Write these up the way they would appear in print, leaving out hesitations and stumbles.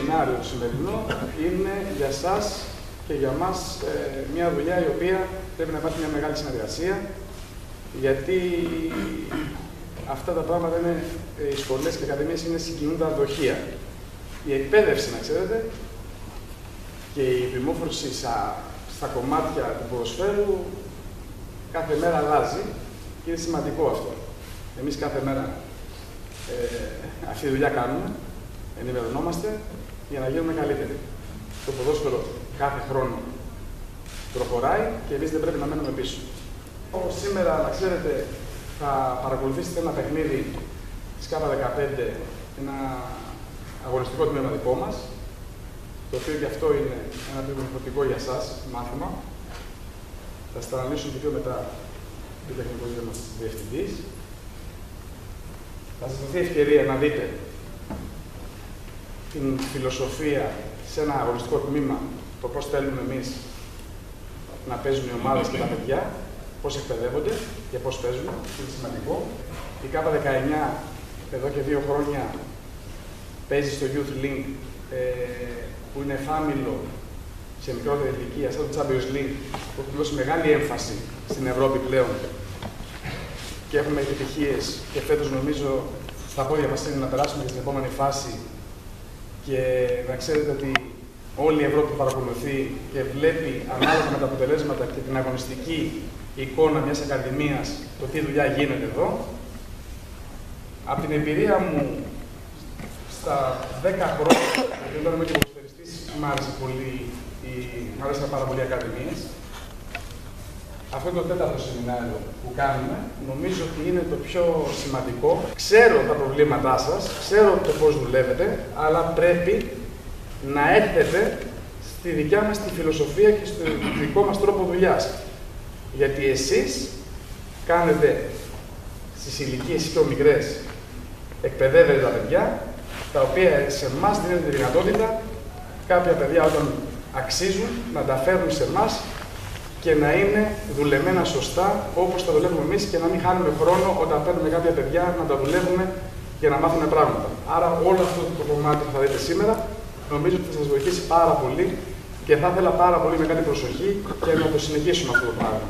σεμινάριο το σημερινό είναι για σας και για μας μια δουλειά η οποία πρέπει να υπάρχει μια μεγάλη συνεργασία, γιατί αυτά τα πράγματα είναι, οι σχολές και οι ακαδημίες είναι συγκινούντα δοχεία. Η εκπαίδευση, να ξέρετε, και η επιμόρφωση στα κομμάτια του ποδοσφαίρου κάθε μέρα αλλάζει και είναι σημαντικό αυτό. Εμείς κάθε μέρα αυτή τη δουλειά κάνουμε, ενημερωνόμαστε για να γίνουμε καλύτεροι. Το ποδόσφαιρο κάθε χρόνο προχωράει και εμείς δεν πρέπει να μένουμε πίσω. Σήμερα, να ξέρετε, θα παρακολουθήσετε ένα παιχνίδι της ΚΑΠΑ15, ένα αγωνιστικό τμήμα δικό μας, το οποίο και αυτό είναι ένα πληροφορικό για σας, μάθημα. Θα σας αναλύσουν και πιο μετά ο τεχνικός μας διευθυντής. Θα σας δοθεί ευκαιρία να δείτε την φιλοσοφία σε ένα αγωνιστικό τμήμα, το πώς θέλουμε εμείς να παίζουν οι ομάδες και τα παιδιά, πώς εκπαιδεύονται και πώς παίζουν, είναι σημαντικό. Η ΚΑΠΑ19 εδώ και 2 χρόνια παίζει στο Youth Link, που είναι φάμιλο σε μικρότερη ηλικία, σαν το Champions League, που έχει δώσει μεγάλη έμφαση στην Ευρώπη πλέον και έχουμε επιτυχίες και φέτος νομίζω στα πόδια μας είναι να περάσουμε και στην επόμενη φάση και να ξέρετε ότι όλη η Ευρώπη παρακολουθεί και βλέπει ανάλογα με τα αποτελέσματα και την αγωνιστική εικόνα μιας ακαδημίας το τι δουλειά γίνεται εδώ. Από την εμπειρία μου στα 10 χρόνια, γιατί όταν είμαι και ποδοσφαιριστής, μου άρεσαν πάρα πολύ οι ακαδημίες. Αυτό είναι το 4ο σεμινάριο που κάνουμε. Νομίζω ότι είναι το πιο σημαντικό. Ξέρω τα προβλήματά σας, ξέρω το πώς δουλεύετε, αλλά πρέπει να έρθετε στη δικιά μας τη φιλοσοφία και στο δικό μας τρόπο δουλειάς. Γιατί εσείς κάνετε στις ηλικίες πιο μικρές, εκπαιδεύετε τα παιδιά, τα οποία σε εμάς δίνετε τη δυνατότητα κάποια παιδιά όταν αξίζουν να τα φέρουν σε εμάς και να είναι δουλεμένα σωστά όπως τα δουλεύουμε εμείς και να μην χάνουμε χρόνο όταν παίρνουμε κάποια παιδιά να τα δουλεύουμε για να μάθουμε πράγματα. Άρα όλο αυτό το κομμάτι που θα δείτε σήμερα νομίζω ότι θα σας βοηθήσει πάρα πολύ και θα ήθελα πάρα πολύ με κάτι προσοχή και να το συνεχίσουμε αυτό το πράγμα.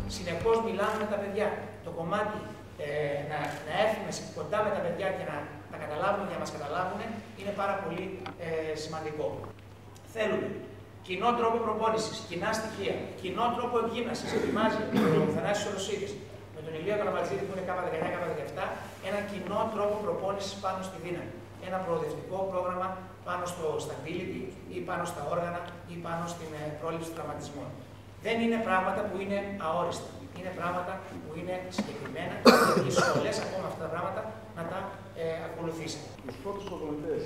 Συνεπώς μιλάμε με τα παιδιά. Το κομμάτι να έρθουμε κοντά με τα παιδιά και να τα καταλάβουν και να μας καταλάβουν είναι πάρα πολύ σημαντικό. Θέλουμε κοινό τρόπο προπόνησης, κοινά στοιχεία, κοινό τρόπο εκγύμνασης. Ετοιμάζει ο Θανάσης Οροσίδης με τον Ηλία Καραμπατζίδη που είναι ΚΑΠΑ19, ΚΑΠΑ17, ένα κοινό τρόπο προπόνησης πάνω στη δύναμη. Ένα προοδευτικό πρόγραμμα πάνω στο stability ή πάνω στα όργανα ή πάνω στην πρόληψη τραυματισμών. Δεν είναι πράγματα που είναι αόριστα. Είναι πράγματα που είναι συγκεκριμένα και οι σχολές ακόμα αυτά τα πράγματα να τα ακολουθήσουν. Τους πρώτους προπονητές,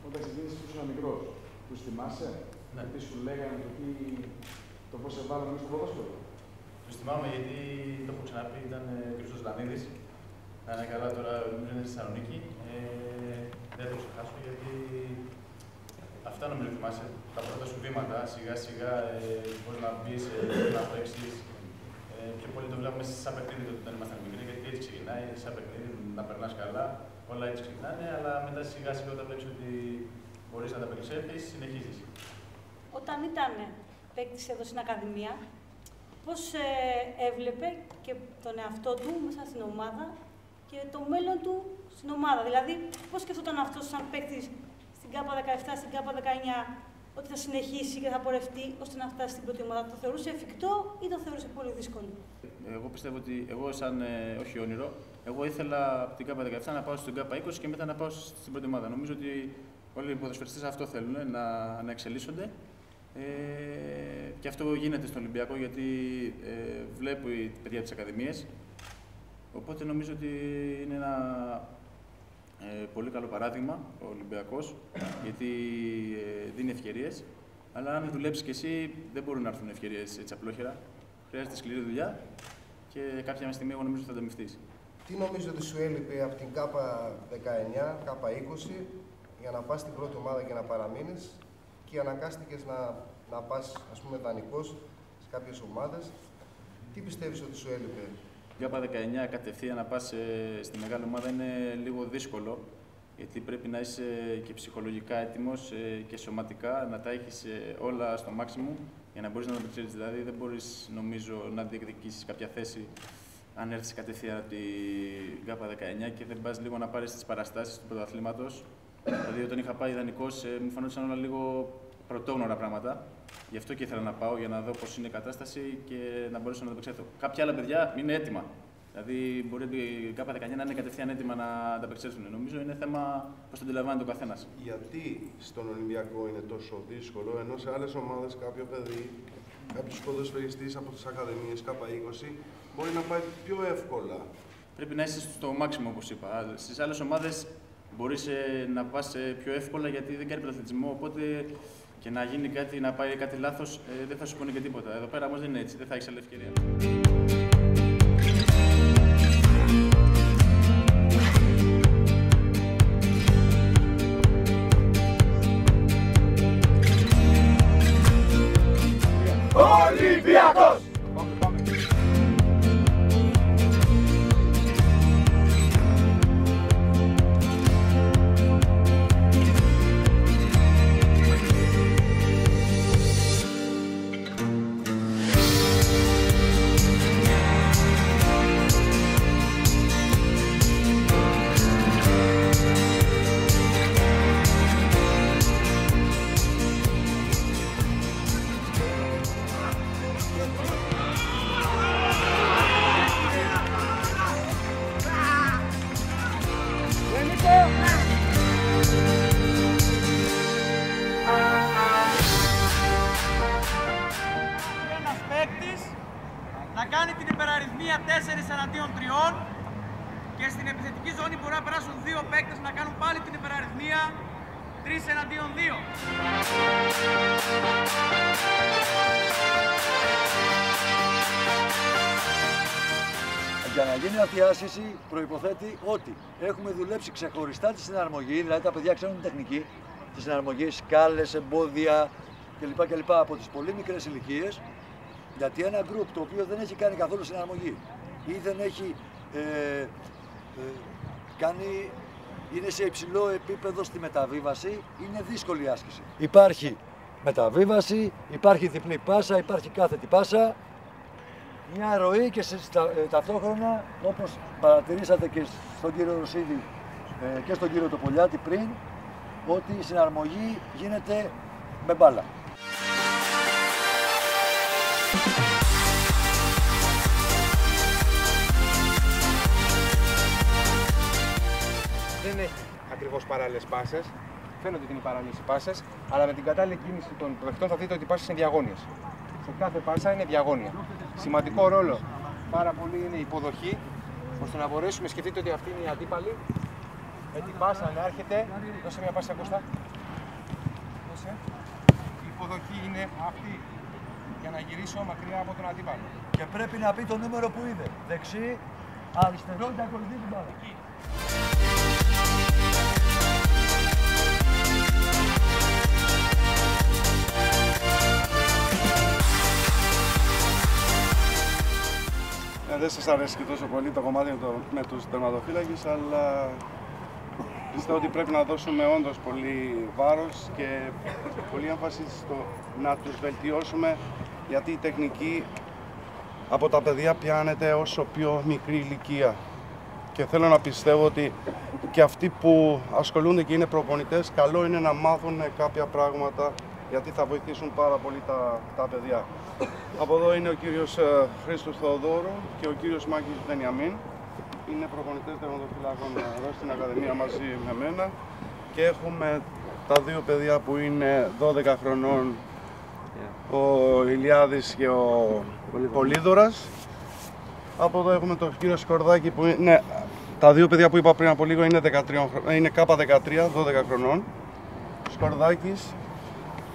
όταν ξεκίνησες που ήσουν μικρός, τους θυμάσαι? Ναι. Τι σου λέγανε, το πώς σε βάλαμε μέσα στο ποδόσφαιρο? Τους θυμάμαι γιατί το έχω ξαναπεί, ήταν ο Χρήστος Λανίδης. Να είναι καλά τώρα, νομίζω είναι στη Θεσσαλονίκη. Δεν θα το ξεχάσω γιατί αυτά νομίζω θυμάσαι. Τα πρώτα σου βήματα, σιγά σιγά πώς να μπεις, να παίξεις. Πιο πολύ το βλέπουμε σαν παιχνίδι όταν ήμασταν μικροί, γιατί έτσι ξεκινάει, σαν παιχνίδι, να περνάς καλά, όλα έτσι ξεκινάνε, αλλά μετά σιγά σιγά όταν βλέπεις ότι μπορείς να τα περισσεύεις, συνεχίζεις. Όταν ήταν παίκτης εδώ στην Ακαδημία, πώς έβλεπε και τον εαυτό του μέσα στην ομάδα και το μέλλον του στην ομάδα. Δηλαδή, πώς σκεφτόταν αυτός σαν παίκτης στην ΚΑΠΑ17, στην ΚΑΠΑ19, ότι θα συνεχίσει και θα πορευτεί ώστε να φτάσει στην πρώτη ομάδα. Το θεωρούσε εφικτό ή το θεωρούσε πολύ δύσκολο? Εγώ πιστεύω ότι εγώ σαν, όχι όνειρο, εγώ ήθελα από την ΚΑΠΑ17 να πάω στην ΚΑΠΑ20 και μετά να πάω στην πρώτη ομάδα. Νομίζω ότι όλοι οι ποδοσφαιριστές αυτό θέλουν, να εξελίσσονται. Και αυτό γίνεται στον Ολυμπιακό γιατί βλέπω οι παιδιά της Ακαδημίας. Οπότε νομίζω ότι είναι ένα πολύ καλό παράδειγμα ο Ολυμπιακός, γιατί δίνει ευκαιρίες. Αλλά αν δουλέψεις κι εσύ, δεν μπορούν να έρθουν ευκαιρίες έτσι απλόχερα. Χρειάζεται σκληρή δουλειά και κάποια στιγμή εγώ νομίζω ότι θα ανταμυφθείς. Τι νομίζω ότι σου έλειπε από την ΚΑΠΑ19, ΚΑΠΑ20 για να πας στην πρώτη ομάδα και να παραμείνεις και αναγκάστηκες να πας, ας πούμε, δανεικός σε κάποιες ομάδες? Τι πιστεύεις ότι σου έλειπε ΓΑΠΑ 19 κατευθείαν να πας στη μεγάλη ομάδα είναι λίγο δύσκολο, γιατί πρέπει να είσαι και ψυχολογικά έτοιμος και σωματικά να τα έχεις όλα στο maximum για να μπορείς να ανταπεξέλθεις. Δηλαδή δεν μπορείς, νομίζω, να διεκδικήσεις κάποια θέση αν έρθεις κατευθείαν από τη ΓΑΠΑ 19 και δεν πας λίγο να πάρεις τις παραστάσεις του πρωταθλήματος. Δηλαδή όταν είχα πάει ιδανικός μου φανόντουσαν όλα λίγο πρωτόγνωρα πράγματα. Γι' αυτό και ήθελα να πάω για να δω πώς είναι η κατάσταση και να μπορέσω να ανταπεξέλθω. Κάποια άλλα παιδιά είναι έτοιμα. Δηλαδή, μπορεί η ΓΑΠΑ 19 να είναι κατευθείαν έτοιμα να ανταπεξέλθουν. Νομίζω είναι θέμα πώς το αντιλαμβάνεται ο καθένας. Γιατί στον Ολυμπιακό είναι τόσο δύσκολο, ενώ σε άλλες ομάδες κάποιο παιδί, κάποιος ποδοσφαιριστής από τις ακαδημίες ΚΑΠΑ20 μπορεί να πάει πιο εύκολα. Πρέπει να είσαι στο maximum, όπως είπα. Στις άλλες ομάδες μπορείς να πας πιο εύκολα γιατί δεν κάνει πρωταθλητισμό. Οπότε και να γίνει κάτι, να πάει κάτι λάθος, δεν θα σου πούνε και τίποτα. Εδώ πέρα όμως δεν είναι έτσι, δεν θα έχεις άλλη ευκαιρία. Ολυμπιακός! Ένας παίκτης να κάνει την υπεραριθμία 4 εναντίον 3 και στην επιθετική ζώνη μπορεί να περάσουν 2 παίκτες να κάνουν πάλι την υπεραριθμία 3 εναντίον 2. Για να γίνει αυτή η άσκηση προϋποθέτει ότι έχουμε δουλέψει ξεχωριστά τη συναρμογή, δηλαδή τα παιδιά ξέρουν την τεχνική, τη συναρμογή, σκάλες, εμπόδια κλπ. Από τις πολύ μικρές ηλικίες, γιατί ένα γκρουπ το οποίο δεν έχει κάνει καθόλου συναρμογή ή δεν έχει είναι σε υψηλό επίπεδο στη μεταβίβαση, είναι δύσκολη άσκηση. Υπάρχει μεταβίβαση, υπάρχει διπλή πάσα, υπάρχει κάθετη πάσα, μια ροή και ταυτόχρονα, όπως παρατηρήσατε και στον κύριο Ρωσίδη και στον κύριο Τοπολιάτη πριν, ότι η συναρμογή γίνεται με μπάλα. Δεν έχει ακριβώς παράλληλες πάσες. Φαίνονται ότι είναι παράλληλες οι πάσες, αλλά με την κατάλληλη κίνηση των παιχτών θα δείτε ότι οι πάσες είναι διαγώνιες. Σε κάθε πάσα είναι διαγώνια. Σημαντικό ρόλο πάρα πολύ είναι η υποδοχή, ώστε να μπορέσουμε, σκεφτείτε ότι αυτή είναι η αντίπαλη, με την πάσα να έρχεται. Δώσε μια πάσα, Κώστα. Δώσε. Η υποδοχή είναι αυτή, για να γυρίσω μακριά από τον αντίπαλο. Και πρέπει να πει το νούμερο που είδε. Δεξί, αριστερό και ακολουθεί την μπάλα. Δεν σας αρέσει και τόσο πολύ το κομμάτι με τους τερματοφύλακες, αλλά πιστεύω ότι πρέπει να δώσουμε όντως πολύ βάρος και πολύ έμφαση στο να τους βελτιώσουμε, γιατί η τεχνική από τα παιδιά πιάνεται όσο πιο μικρή ηλικία. Και θέλω να πιστεύω ότι και αυτοί που ασχολούνται και είναι προπονητές, καλό είναι να μάθουν κάποια πράγματα, γιατί θα βοηθήσουν πάρα πολύ τα παιδιά. Από εδώ είναι ο κύριος Χρήστος Θεοδόρου και ο κύριος Μάκης Βενιαμίν. Είναι προπονητές τερματοφυλάκων εδώ στην Ακαδημία μαζί με μένα. Και έχουμε τα δύο παιδιά που είναι 12 χρονών, ο Ηλιάδης και ο Πολύδωρας. Από εδώ έχουμε τον κύριο Σκορδάκη που είναι, τα δύο παιδιά που είπα πριν από λίγο είναι K13, 12 χρονών. Σκορδάκης,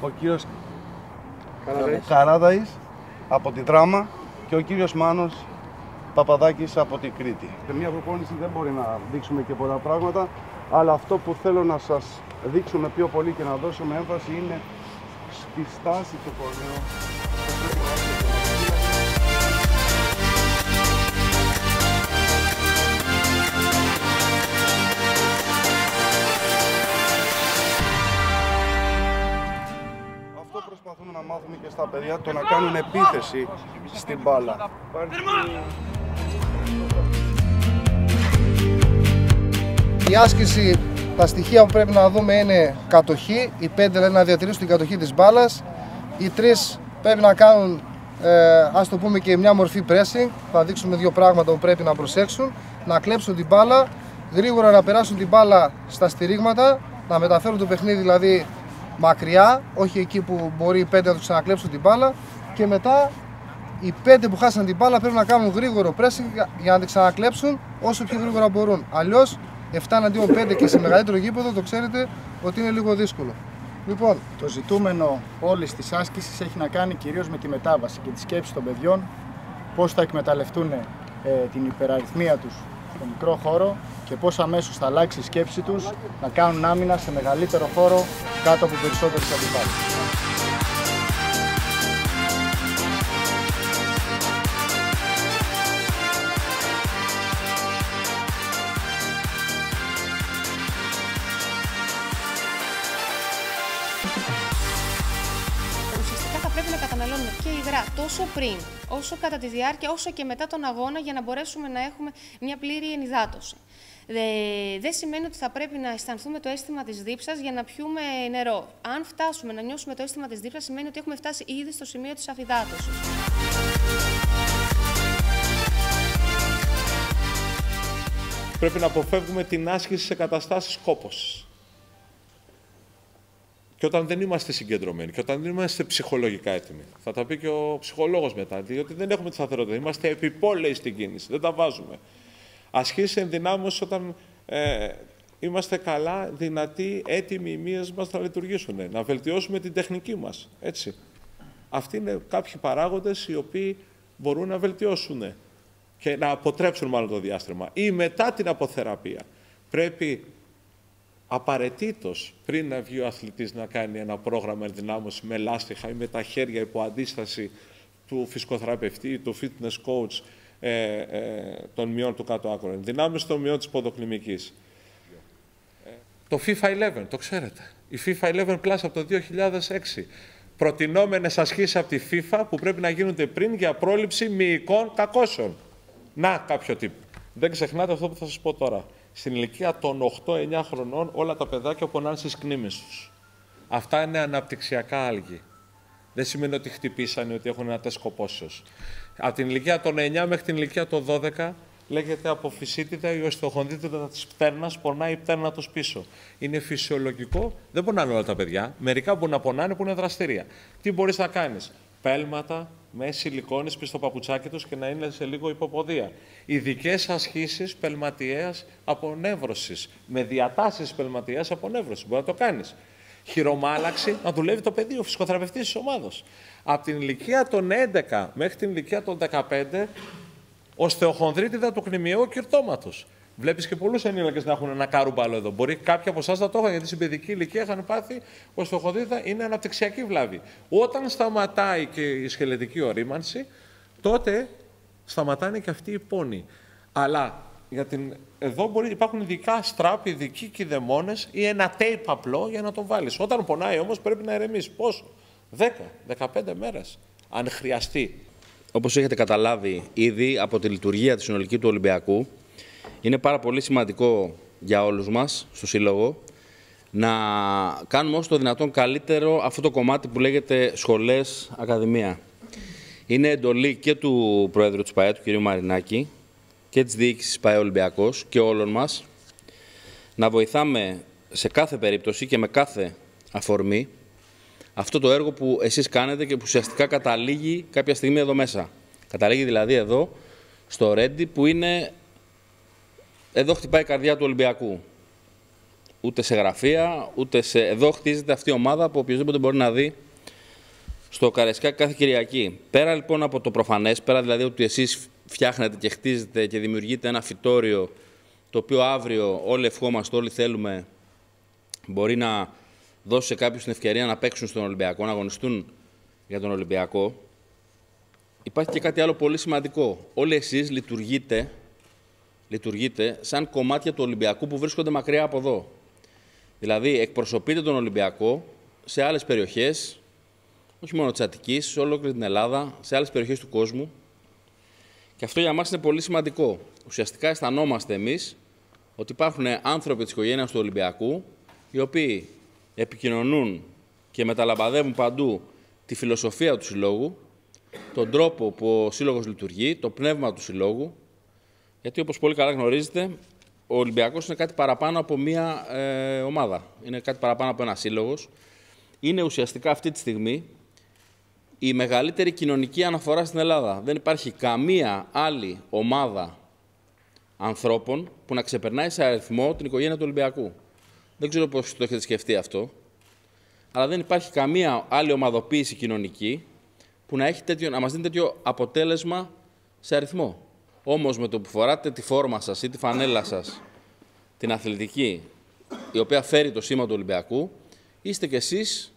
ο κύριος Καράδαης από τη Δράμα και ο κύριος Μάνος Παπαδάκης από την Κρήτη. Σε μια προπόνηση δεν μπορεί να δείξουμε και πολλά πράγματα, αλλά αυτό που θέλω να σας δείξουμε πιο πολύ και να δώσουμε έμφαση είναι στη στάση του κορμιού. αποφεύγουμε και στα παιδιά το να κάνουν επίθεση στην μπάλα. Η άσκηση, τα στοιχεία που πρέπει να δούμε είναι κατοχή. Οι 5 λένε να διατηρήσουν την κατοχή της μπάλας. Οι 3 πρέπει να κάνουν, ας το πούμε, και μια μορφή pressing. Θα δείξουμε 2 πράγματα που πρέπει να προσέξουν. Να κλέψουν την μπάλα, γρήγορα να περάσουν την μπάλα στα στηρίγματα, να μεταφέρουν το παιχνίδι δηλαδή μακριά, όχι εκεί που μπορεί οι 5 να τους ξανακλέψουν την μπάλα. Και μετά οι 5 που χάσαν την μπάλα πρέπει να κάνουν γρήγορο pressing για να την ξανακλέψουν όσο πιο γρήγορα μπορούν. Αλλιώς 7-5 και σε μεγαλύτερο γήπεδο το ξέρετε ότι είναι λίγο δύσκολο. Λοιπόν, το ζητούμενο όλης της άσκησης έχει να κάνει κυρίως με τη μετάβαση και τη σκέψη των παιδιών, πώς θα εκμεταλλευτούν την υπεραριθμία τους στο μικρό χώρο και πώς αμέσως θα αλλάξει η σκέψη τους να κάνουν άμυνα σε μεγαλύτερο χώρο κάτω από περισσότερες αντιπάλους. Ουσιαστικά θα πρέπει να καταναλώνουμε και υγρά τόσο πριν, όσο κατά τη διάρκεια, όσο και μετά τον αγώνα για να μπορέσουμε να έχουμε μια πλήρη ενυδάτωση. Δεν σημαίνει ότι θα πρέπει να αισθανθούμε το αίσθημα της δίψας για να πιούμε νερό. Αν φτάσουμε να νιώσουμε το αίσθημα της δίψας, σημαίνει ότι έχουμε φτάσει ήδη στο σημείο της αφυδάτωσης. Πρέπει να αποφεύγουμε την άσκηση σε καταστάσεις κόπωσης. Και όταν δεν είμαστε συγκεντρωμένοι και όταν δεν είμαστε ψυχολογικά έτοιμοι. Θα τα πει και ο ψυχολόγος μετά, διότι δεν έχουμε τη σταθερότητα. Είμαστε επιπόλαιοι στην κίνηση, δεν τα βάζουμε. Ασκήσεις ενδυνάμωσης όταν είμαστε καλά, δυνατοί, έτοιμοι οι μύες μας να λειτουργήσουν, να βελτιώσουμε την τεχνική μας. Έτσι. Αυτοί είναι κάποιοι παράγοντες οι οποίοι μπορούν να βελτιώσουν και να αποτρέψουν μάλλον το διάστρεμα. Ή μετά την αποθεραπεία πρέπει απαραίτητος πριν να βγει ο αθλητής να κάνει ένα πρόγραμμα ενδυνάμωση με λάστιχα ή με τα χέρια υπό αντίσταση του φυσικοθεραπευτή, του fitness coach, των μειών του κάτω άκρου. Ενδυνάμωση των μειών της ποδοκλιμικής. Το FIFA 11, το ξέρετε. Η FIFA 11 Plus από το 2006. Προτινόμενες ασκήσεις από τη FIFA που πρέπει να γίνονται πριν για πρόληψη μυϊκών κακώσεων. Να, κάποιο τύπο. Δεν ξεχνάτε αυτό που θα σας πω τώρα. Στην ηλικία των 8-9 χρονών όλα τα παιδάκια πονάνε στις κνήμες τους. Αυτά είναι αναπτυξιακά άλγη. Δεν σημαίνει ότι χτυπήσανε, ότι έχουν ένα τεστ κοπόσεως. Από την ηλικία των 9 μέχρι την ηλικία των 12 λέγεται αποφυσίτιδα ή οστεοχονδίτιδα της πτέρνας, πονάει η πτέρνα τους πίσω. Είναι φυσιολογικό, δεν πονάνε όλα τα παιδιά. Μερικά μπορεί να πονάνε που είναι δραστηρία. Τι μπορείς να κάνεις? Πέλματα με σιλικόνης πίσω στο παπουτσάκι τους και να είναι σε λίγο υποποδία. Ειδικές ασκήσεις πελματιαίας απονεύρωσης, με διατάσεις πελματιαίας απονεύρωσης. Μπορεί να το κάνεις. Χειρομάλαξη, να δουλεύει το παιδί, ο φυσικοθεραπευτής της ομάδας. Από την ηλικία των 11 μέχρι την ηλικία των 15, οστεοχονδρίτιδα του κνημιαίου κυρτώματος. Βλέπεις και πολλούς ενήλικες να έχουν ένα κάρουμπαλο εδώ. Μπορεί κάποιοι από εσάς να το είχαν, γιατί στην παιδική ηλικία είχαν πάθει οστεοχονδρίτιδα, είναι αναπτυξιακή βλάβη. Όταν σταματάει και η σχελετική ορίμανση, τότε σταματάνε και αυτοί οι πόνοι. Αλλά εδώ υπάρχουν ειδικά στράπ, ειδικοί κηδεμόνες ή ένα tape απλό για να τον βάλεις. Όταν πονάει όμως πρέπει να ηρεμείς. Πόσο? 10-15 μέρες, αν χρειαστεί. Όπως έχετε καταλάβει ήδη από τη λειτουργία της συνολική του Ολυμπιακού, είναι πάρα πολύ σημαντικό για όλους μας στο Σύλλογο να κάνουμε όσο το δυνατόν καλύτερο αυτό το κομμάτι που λέγεται σχολές, ακαδημία. Είναι εντολή και του Προέδρου της ΠΑΕ, του κ. Μαρινάκη, και της διοίκησης ΠΑΕ Ολυμπιακός και όλων μας να βοηθάμε σε κάθε περίπτωση και με κάθε αφορμή αυτό το έργο που εσείς κάνετε και που ουσιαστικά καταλήγει κάποια στιγμή εδώ μέσα. Καταλήγει δηλαδή εδώ, στο Ρέντι, που είναι... Εδώ χτυπάει η καρδιά του Ολυμπιακού. Ούτε σε γραφεία, ούτε σε... Εδώ χτίζεται αυτή η ομάδα που οποιοδήποτε μπορεί να δει στο Καραϊσκάκι κάθε Κυριακή. Πέρα λοιπόν από το προφανές, πέρα δηλαδή ότι εσείς φτιάχνετε και χτίζετε και δημιουργείτε ένα φυτόριο το οποίο αύριο όλοι ευχόμαστε, όλοι θέλουμε, μπορεί να δώσει σε κάποιους την ευκαιρία να παίξουν στον Ολυμπιακό, να αγωνιστούν για τον Ολυμπιακό. Υπάρχει και κάτι άλλο πολύ σημαντικό. Όλοι εσείς λειτουργείτε σαν κομμάτια του Ολυμπιακού που βρίσκονται μακριά από εδώ. Δηλαδή, εκπροσωπείτε τον Ολυμπιακό σε άλλες περιοχές, όχι μόνο της Αττικής, σε ολόκληρη την Ελλάδα, σε άλλες περιοχές του κόσμου. Και αυτό για μας είναι πολύ σημαντικό. Ουσιαστικά αισθανόμαστε εμείς ότι υπάρχουν άνθρωποι της οικογένειας του Ολυμπιακού, οι οποίοι επικοινωνούν και μεταλαμπαδεύουν παντού τη φιλοσοφία του συλλόγου, τον τρόπο που ο σύλλογος λειτουργεί, το πνεύμα του συλλόγου, γιατί όπως πολύ καλά γνωρίζετε, ο Ολυμπιακός είναι κάτι παραπάνω από μία ομάδα. Είναι κάτι παραπάνω από ένα σύλλογος. Είναι ουσιαστικά αυτή τη στιγμή η μεγαλύτερη κοινωνική αναφορά στην Ελλάδα. Δεν υπάρχει καμία άλλη ομάδα ανθρώπων που να ξεπερνάει σε αριθμό την οικογένεια του Ολυμπιακού. Δεν ξέρω πώς το έχετε σκεφτεί αυτό, αλλά δεν υπάρχει καμία άλλη ομαδοποίηση κοινωνική που να μας δίνει τέτοιο αποτέλεσμα σε αριθμό. Όμως με το που φοράτε τη φόρμα σας ή τη φανέλα σας, την αθλητική, η οποία φέρει το σήμα του Ολυμπιακού, είστε κι εσείς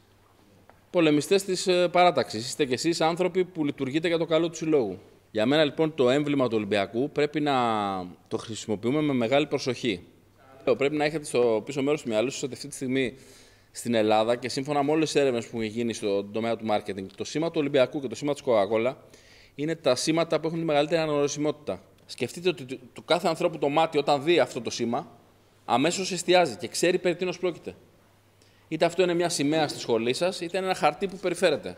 πολεμιστές της παράταξης. Είστε κι εσείς άνθρωποι που λειτουργείτε για το καλό του συλλόγου. Για μένα λοιπόν το έμβλημα του Ολυμπιακού πρέπει να το χρησιμοποιούμε με μεγάλη προσοχή. Πρέπει να έχετε στο πίσω μέρος του μυαλού σας ότι αυτή τη στιγμή στην Ελλάδα και σύμφωνα με όλες τις έρευνες που έχουν γίνει στον τομέα του μάρκετινγκ, το σήμα του Ολυμπιακού και το σήμα της Coca-Cola είναι τα σήματα που έχουν τη μεγαλύτερη αναγνωρισιμότητα. Σκεφτείτε ότι του κάθε ανθρώπου το μάτι όταν δει αυτό το σήμα, αμέσως εστιάζει και ξέρει περί τίνος πρόκειται. Είτε αυτό είναι μια σημαία στη σχολή σας, είτε είναι ένα χαρτί που περιφέρεται.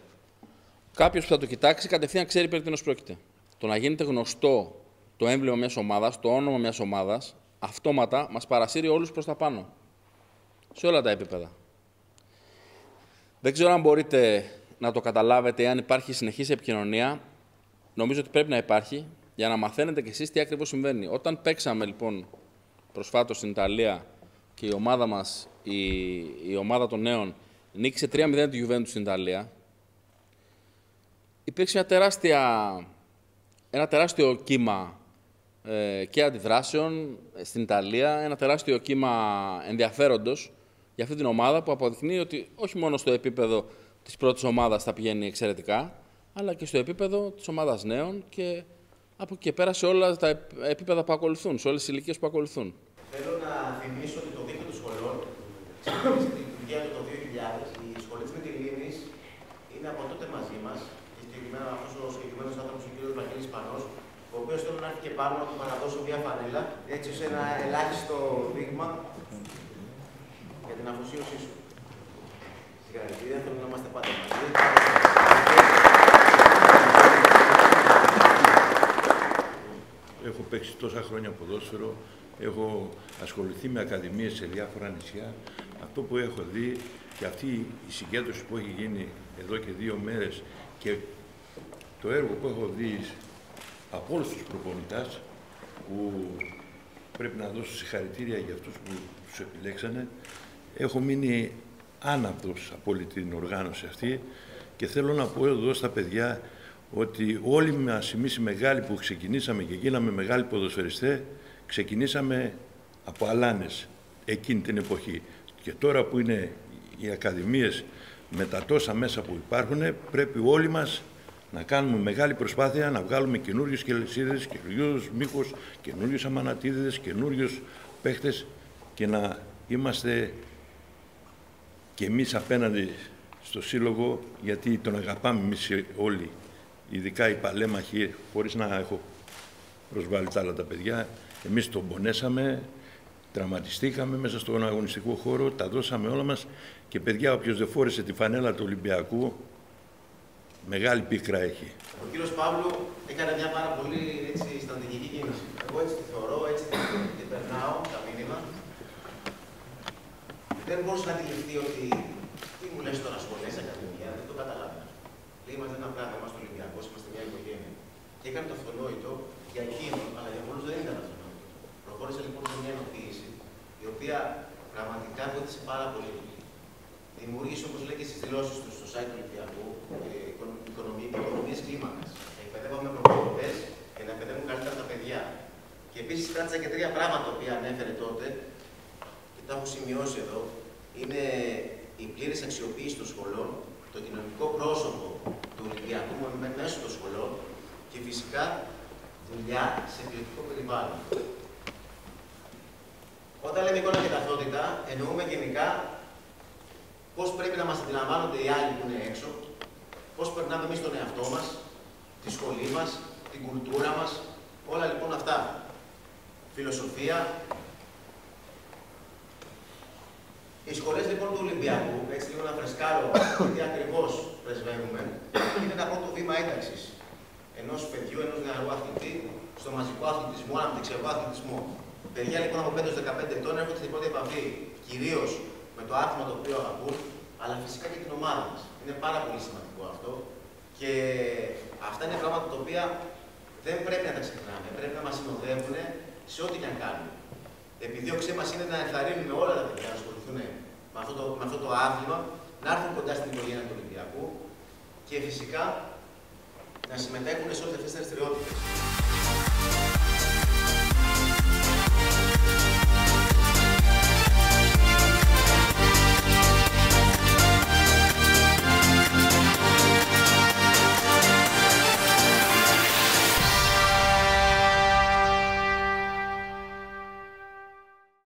Κάποιος που θα το κοιτάξει κατευθείαν ξέρει περί τίνος πρόκειται. Το να γίνεται γνωστό το έμβλημα μιας ομάδας, το όνομα μιας ομάδας, αυτόματα μας παρασύρει όλους προς τα πάνω. Σε όλα τα επίπεδα. Δεν ξέρω αν μπορείτε να το καταλάβετε, αν υπάρχει συνεχής επικοινωνία. Νομίζω ότι πρέπει να υπάρχει, για να μαθαίνετε κι εσείς τι ακριβώς συμβαίνει. Όταν παίξαμε λοιπόν προσφάτως στην Ιταλία και η ομάδα μας, η ομάδα των νέων, νίκησε 3-0 τη Juventus στην Ιταλία, υπήρξε ένα τεράστιο κύμα και αντιδράσεων στην Ιταλία, ένα τεράστιο κύμα ενδιαφέροντος για αυτή την ομάδα που αποδεικνύει ότι όχι μόνο στο επίπεδο της πρώτης ομάδας θα πηγαίνει εξαιρετικά, αλλά και στο επίπεδο της ομάδας νέων και από εκεί και πέρα σε όλα τα επίπεδα που ακολουθούν, σε όλες τις ηλικίες που ακολουθούν. Θέλω να θυμίσω ότι το δίκτυο των σχολών ξεκίνησε τη λειτουργία του το 2000. Η σχολή της Μυτιλήνης είναι από τότε μαζί μας και συγκεκριμένα αυτός ο συγκεκριμένος άνθρωπος, ο κ. Βαγγέλης Πανός, ο οποίος θέλω να έρθει και πάνω να του παραδώσω μια φανέλα, έτσι ώστε ένα ελάχιστο δείγμα για την αφοσίωσή σου. Συγχαρητήρια, θέλω να είμαστε πάντα μαζί. Έχω παίξει τόσα χρόνια ποδόσφαιρο, έχω ασχοληθεί με ακαδημίες σε διάφορα νησιά. Αυτό που έχω δει και αυτή η συγκέντρωση που έχει γίνει εδώ και 2 μέρες και το έργο που έχω δει από όλους τους προπονητάς, που πρέπει να δώσω συγχαρητήρια για αυτούς που τους επιλέξανε, έχω μείνει άναυδος από όλη την οργάνωση αυτή και θέλω να πω εδώ στα παιδιά ότι όλοι μας εμείς οι μεγάλοι που ξεκινήσαμε και γίναμε μεγάλοι ποδοσφαιριστές, ξεκινήσαμε από αλάνες εκείνη την εποχή. Και τώρα που είναι οι ακαδημίες με τα τόσα μέσα που υπάρχουν, πρέπει όλοι μας να κάνουμε μεγάλη προσπάθεια να βγάλουμε καινούριους κελεσίδες, καινούριους μύχους, καινούριους αμανατίδες, καινούριους παίχτες και να είμαστε και εμείς απέναντι στο σύλλογο, γιατί τον αγαπάμε εμείς όλοι, ειδικά οι παλέμαχοι, χωρίς να έχω προσβάλει τα άλλα τα παιδιά. Εμείς τον πονέσαμε, τραυματιστήκαμε μέσα στον αγωνιστικό χώρο, τα δώσαμε όλα μας και παιδιά, όποιος δεν φόρεσε τη φανέλα του Ολυμπιακού, μεγάλη πίκρα έχει. Ο κύριος Παύλου έκανε μια πάρα πολύ στρατηγική κίνηση. Εγώ έτσι τη θεωρώ, έτσι την περνάω, τα μήνυμα. Δεν μπορούσε να αντιληφθεί ότι τι μου λες τώρα σχολές, ακαδημία, δεν το καταλάβαινα. Λέει, είμαστε ένα πράγμα, είμαστε Ολυμπιακός, είμαστε μια οικογένεια. Και έκανε το αυτονόητο για εκείνον, αλλά για πολλούς δεν ήταν αυτονόητο. Προχώρησε λοιπόν σε μια ενοποίηση, η οποία πραγματικά βοήθησε πάρα πολύ. Δημιούργησε, όπως λέει και στις δηλώσεις του στο site του Ολυμπιακού, οικονομίες κλίμακας. Εκπαιδεύαμε προπονητές για να εκπαιδεύουν καλύτερα τα παιδιά. Και επίσης κράτησα και 3 πράγματα που ανέφερε τότε, και τα έχω σημειώσει εδώ. Είναι η πλήρης αξιοποίηση των σχολών, το κοινωνικό πρόσωπο του Ολυμπιακού μέσω των σχολών και φυσικά δουλειά σε ποιοτικό περιβάλλον. Όταν λέμε εικόνα και ταυτότητα, εννοούμε γενικά πώς πρέπει να μας αντιλαμβάνονται οι άλλοι που είναι έξω, πώς περνάμε εμείς τον εαυτό μας, τη σχολή μας, την κουλτούρα μας, όλα λοιπόν αυτά. Φιλοσοφία. Οι σχολές λοιπόν του Ολυμπιακού, έτσι λίγο να φρεσκάρω, γιατί ακριβώς πρεσβεύουμε, είναι ένα πρώτο βήμα ένταξης ενός παιδιού, ενός νεαρού αθλητή, στο μαζικό αθλητισμό, αναπτυξιακό αθλητισμό. Παιδιά λοιπόν από 5 έως 15 ετών έρχονται στην πρώτη επαφή κυρίως με το άθλημα το οποίο αγαπούν, αλλά φυσικά και την ομάδα μας. Είναι πάρα πολύ σημαντικό αυτό και αυτά είναι πράγματα τα οποία δεν πρέπει να τα ξεχνάμε. Πρέπει να μας συνοδεύουν σε ό,τι και αν κάνουμε. Επιδίωξή μας είναι να ενθαρρύνουμε όλα τα παιδιά να ασχοληθούν με αυτό το άθλημα, να έρθουν κοντά στην οικογένεια του Ολυμπιακού και φυσικά να συμμετέχουν σε όλες αυτές τις δραστηριότητες.